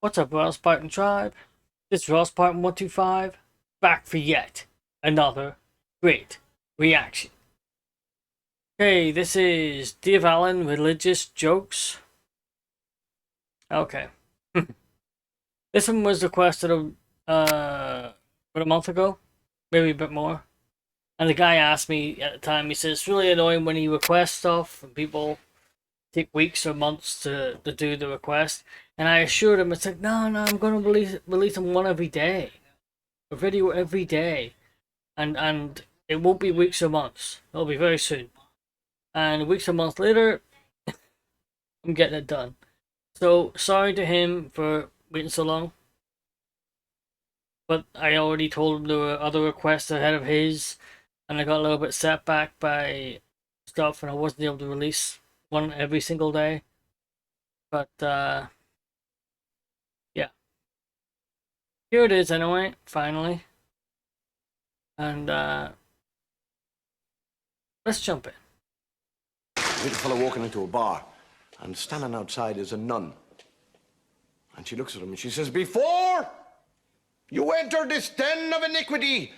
What's up, Ross Spartan Tribe? This is Ross Spartan 125, back for yet another great reaction. Okay, this is Dear Valen Religious Jokes. Okay. This one was requested about a month ago, maybe a bit more. And the guy asked me at the time, he says, it's really annoying when you request stuff and people take weeks or months to do the request. And I assured him, it's like, no, I'm going to release them one every day. A video every day. And it won't be weeks or months. It'll be very soon. And weeks or months later, I'm getting it done. So, sorry to him for waiting so long. But I already told him there were other requests ahead of his. And I got a little bit set back by stuff and I wasn't able to release one every single day. But, yeah. Here it is anyway, finally. And, let's jump in. Meet a fellow walking into a bar, and standing outside is a nun. And she looks at him and she says, "Before you enter this den of iniquity,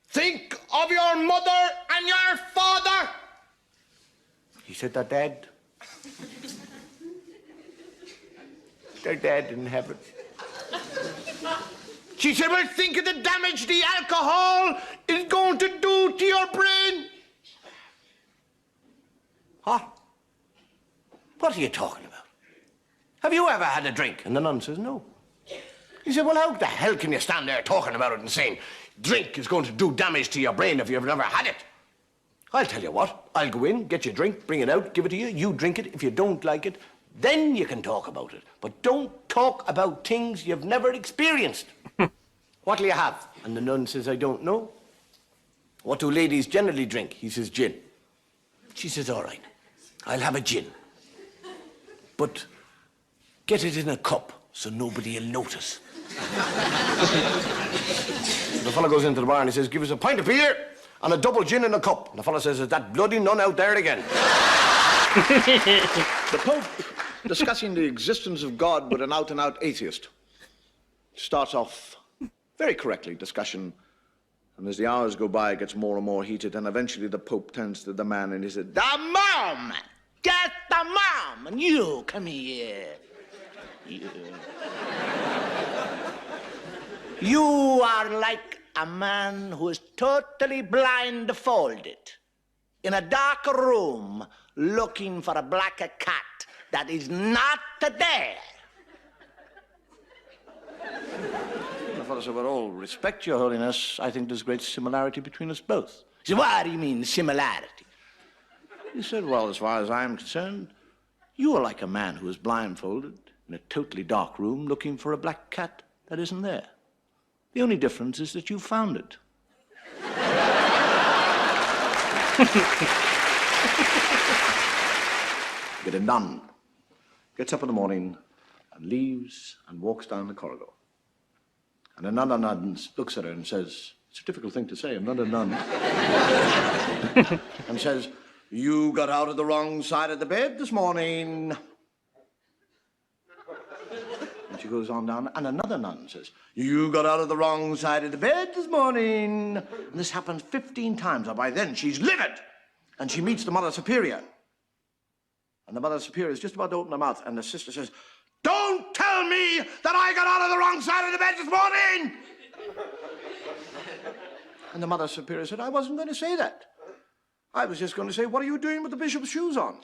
think of your mother and your father." He said, "They're dead. They're dead in heaven." She said, "Well, think of the damage the alcohol is going to do to your brain." Huh? What are you talking about? Have you ever had a drink? And the nun says, "No." He said, "Well, how the hell can you stand there talking about it and saying drink is going to do damage to your brain if you've never had it?" I'll tell you what, I'll go in, get you a drink, bring it out, give it to you, you drink it. If you don't like it, then you can talk about it. But don't talk about things you've never experienced. "What'll you have?" And the nun says, "I don't know." "What do ladies generally drink?" He says, "Gin." She says, "All right, I'll have a gin. But get it in a cup so nobody will notice." The fellow goes into the bar and he says, "Give us a pint of beer and a double gin in a cup." And the fellow says, "Is that bloody nun out there again?" The Pope, discussing the existence of God with an out-and-out atheist, starts off very correctly, discussion, and as the hours go by, it gets more and more heated, and eventually the Pope turns to the man and he said, "The mom! Get the mom! And you, come here. You are like a man who is totally blindfolded in a dark room looking for a black cat that is not there." The fellow said, "With all respect, Your Holiness, I think there's great similarity between us both." He said, "What do you mean, similarity?" He said, "Well, as far as I'm concerned, you are like a man who is blindfolded in a totally dark room looking for a black cat that isn't there. The only difference is that you found it." Get a nun, gets up in the morning and leaves and walks down the corridor. And another nun looks at her and says, it's a difficult thing to say, another nun, and says, "You got out of the wrong side of the bed this morning." And she goes on down, and another nun says, "You got out of the wrong side of the bed this morning." And this happens 15 times, and by then she's livid. And she meets the Mother Superior. And the Mother Superior is just about to open her mouth, and the sister says, "Don't tell me that I got out of the wrong side of the bed this morning!" And the Mother Superior said, "I wasn't going to say that. I was just going to say, what are you doing with the bishop's shoes on?"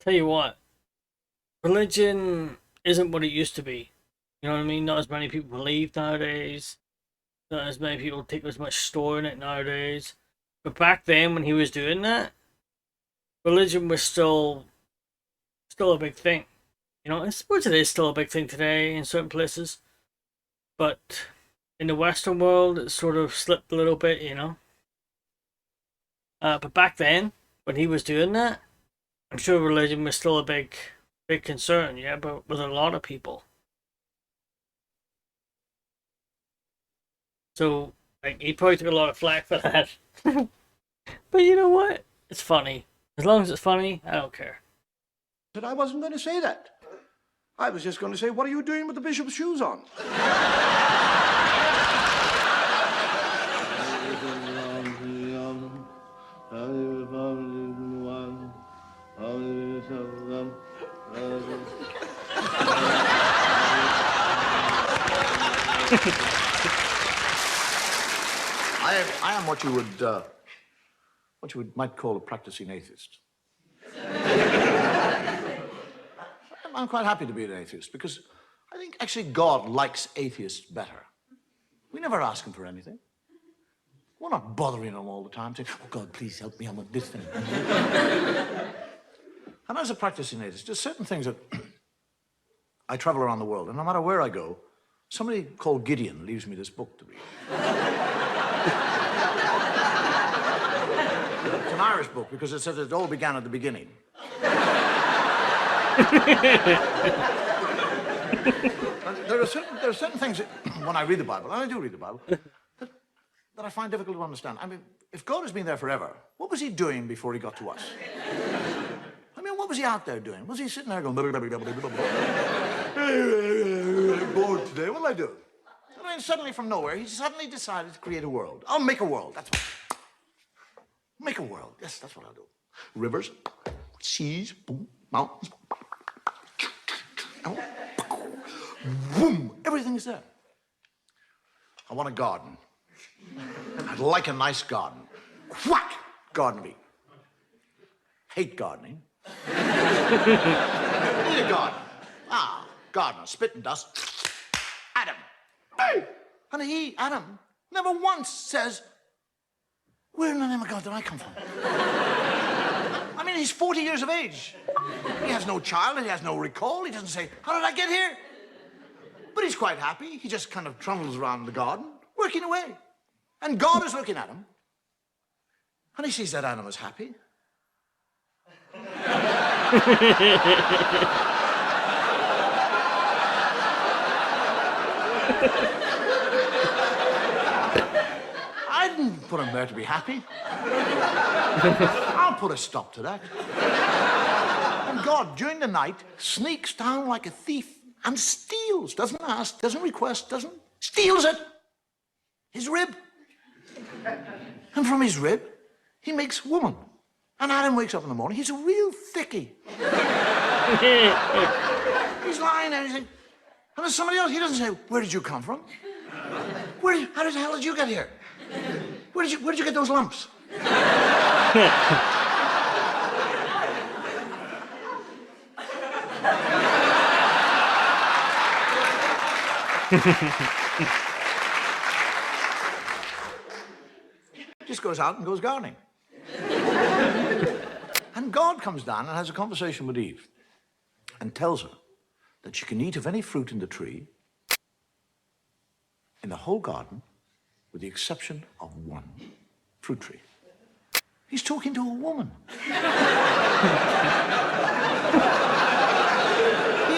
Tell you what, religion isn't what it used to be. You know what I mean? Not as many people believe nowadays. Not as many people take as much store in it nowadays. But back then, when he was doing that, religion was still a big thing. You know, I suppose it is still a big thing today in certain places. But in the Western world, it sort of slipped a little bit, you know. But back then, when he was doing that, I'm sure religion was still a big concern, yeah, but with a lot of people. So, like, he probably took a lot of flack for that. But you know what? It's funny. As long as it's funny, I don't care. But I wasn't going to say that. I was just going to say, what are you doing with the bishop's shoes on? I am what you might call a practicing atheist. I'm quite happy to be an atheist because I think actually God likes atheists better. We never ask him for anything. We're not bothering him all the time saying, oh God, please help me, I want this thing. And as a practicing atheist, there's certain things that I travel around the world, and no matter where I go, somebody called Gideon leaves me this book to read. It's an Irish book because it says it all began at the beginning. There are certain things that, when I read the Bible, and I do read the Bible, that I find difficult to understand. I mean, if God has been there forever, what was he doing before he got to us? I mean, what was he out there doing? Was he sitting there going, bored today, what'll I do? I mean, suddenly from nowhere, he suddenly decided to create a world. I'll make a world, that's what. Make a world, yes, that's what I'll do. Rivers, seas, boom, mountains, boom, everything is there. I want a garden. I'd like a nice garden. Whack! Garden bee. Hate gardening. Need a garden. Ah, gardener, spit and dust. Adam. Hey! And he, Adam, never once says, where in the name of God did I come from? I mean, he's 40 years of age. He has no child, he has no recall. He doesn't say, how did I get here? But he's quite happy. He just kind of trundles around the garden, working away. And God is looking at him. And he sees that Adam is happy. I didn't put him there to be happy. I'll put a stop to that. And God, during the night, sneaks down like a thief and steals, doesn't ask, doesn't request, steals it. His rib. And from his rib, he makes woman. And Adam wakes up in the morning, he's a real thickie. He's lying there, and there's somebody else, he doesn't say, where did you come from? How the hell did you get here? Where did you get those lumps? Just goes out and goes gardening. And God comes down and has a conversation with Eve and tells her that she can eat of any fruit in the tree in the whole garden with the exception of one fruit tree. He's talking to a woman. He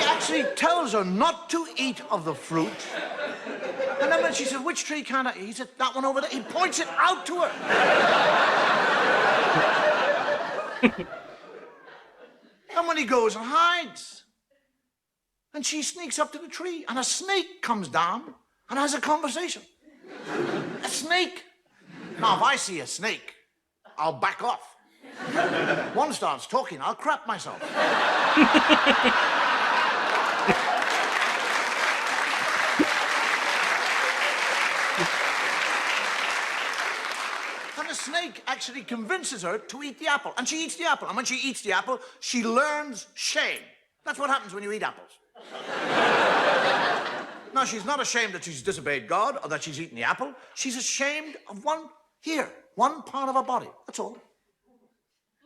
actually tells her not to eat of the fruit. And then when she said, which tree can I eat? He said, that one over there. He points it out to her. And when he goes and hides, and she sneaks up to the tree, and a snake comes down and has a conversation. A snake. Now, if I see a snake, I'll back off. One starts talking, I'll crap myself. And the snake actually convinces her to eat the apple. And she eats the apple. And when she eats the apple, she learns shame. That's what happens when you eat apples. Now, she's not ashamed that she's disobeyed God or that she's eaten the apple. She's ashamed of one part of her body. That's all.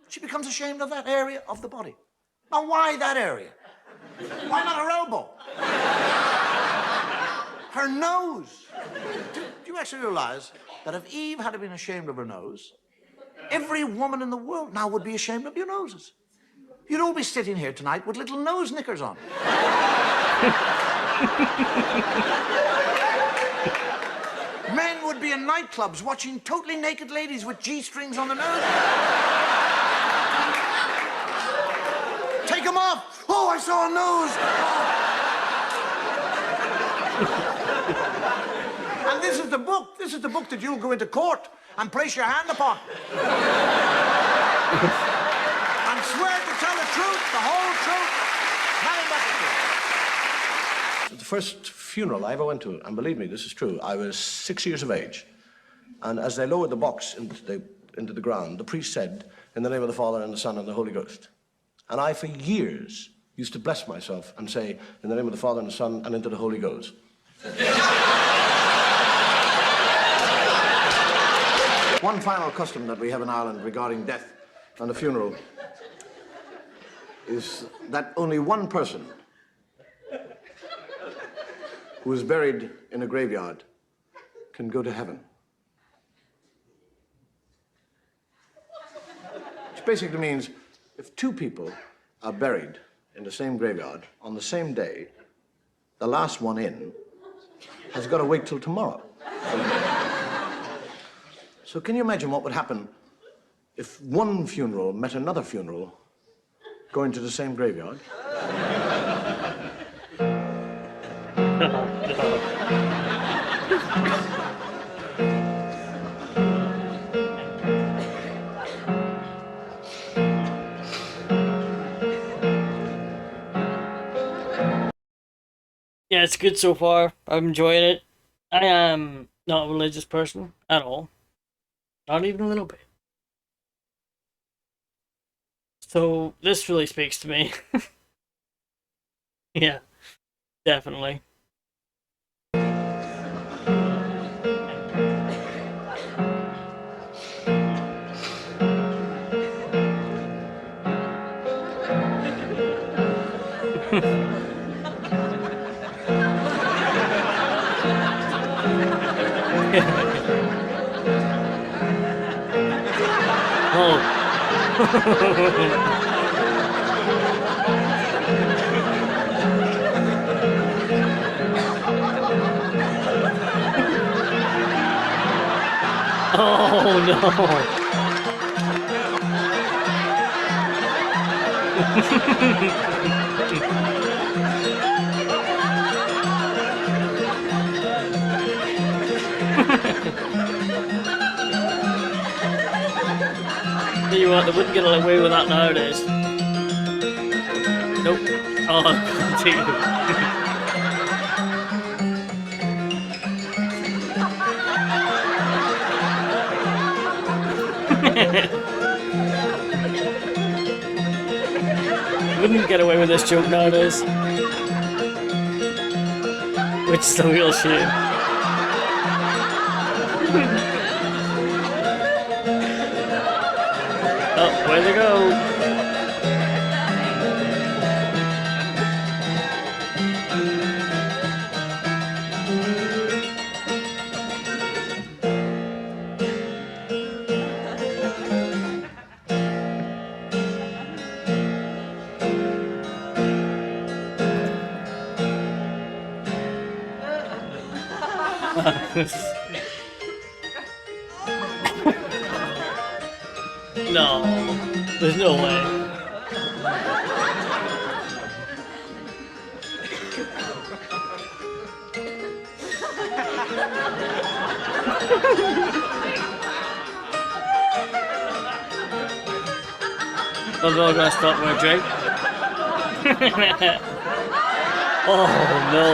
She becomes ashamed of that area of the body. Now, why that area? Why not her elbow? Her nose. Do you actually realize that if Eve had been ashamed of her nose, every woman in the world now would be ashamed of your noses? You'd all be sitting here tonight with little nose knickers on. Men would be in nightclubs watching totally naked ladies with G-strings on their nose. saw news. And this is the book. This is the book that you'll go into court and place your hand upon. And swear to tell the truth, the whole truth, nothing but the truth. The first funeral I ever went to, and believe me, this is true, I was 6 years of age. And as they lowered the box into the ground, the priest said, "In the name of the Father, and the Son, and the Holy Ghost." And I, for years, used to bless myself and say, "In the name of the Father, and the Son, and into the Holy Ghost." One final custom that we have in Ireland regarding death and a funeral is that only one person who is buried in a graveyard can go to heaven. Which basically means if two people are buried in the same graveyard on the same day, the last one in has got to wait till tomorrow. So can you imagine what would happen if one funeral met another funeral going to the same graveyard? Yeah, it's good so far. I'm enjoying it. I am not a religious person at all. Not even a little bit. So this really speaks to me. Yeah, definitely. Oh no. Tell you what, they wouldn't get away with that nowadays. Nope. Oh, wouldn't get away with this joke nowadays. Which is the real shame. Oh, way to go. No, there's no way. I'm all gonna stop my drink. Oh no.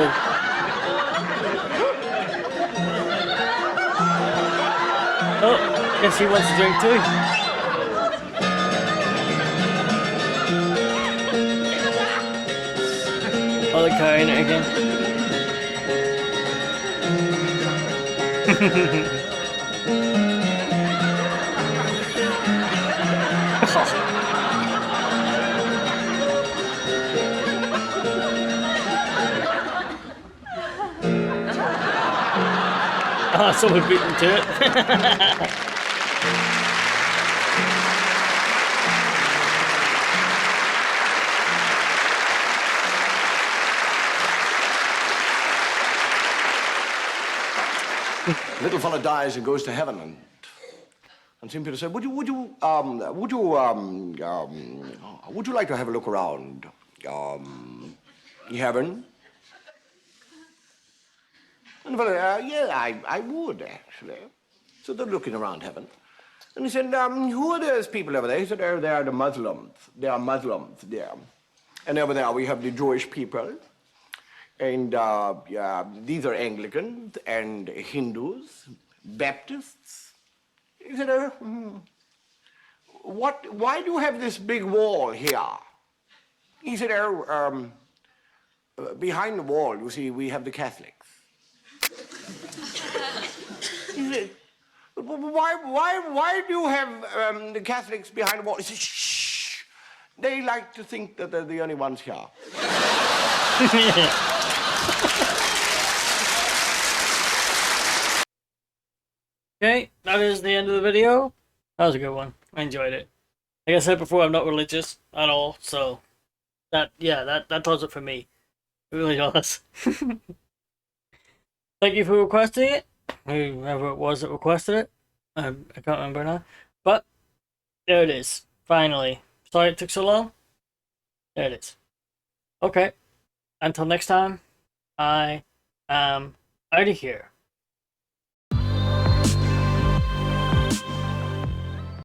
Oh, guess he wants to drink too. Oh, they're carrying it again. Oh, someone beat him to it. Little fella dies and goes to heaven, and some people say, would you like to have a look around? heaven? And the fellow, yeah, I would, actually. So they're looking around heaven. And he said, who are those people over there? He said, oh, they are the Muslims. They are Muslims there. And over there we have the Jewish people. And yeah, these are Anglicans and Hindus, Baptists. He said, why do you have this big wall here? He said, behind the wall, you see, we have the Catholics. He said, why do you have the Catholics behind the wall? He said, shh. They like to think that they're the only ones here. Okay, that is the end of the video. That was a good one. I enjoyed it. Like I said before, I'm not religious at all, so that does it for me. It really does. Thank you for requesting it. Whoever it was that requested it. I can't remember now. But there it is. Finally. Sorry it took so long. There it is. Okay. Until next time, I am out of here.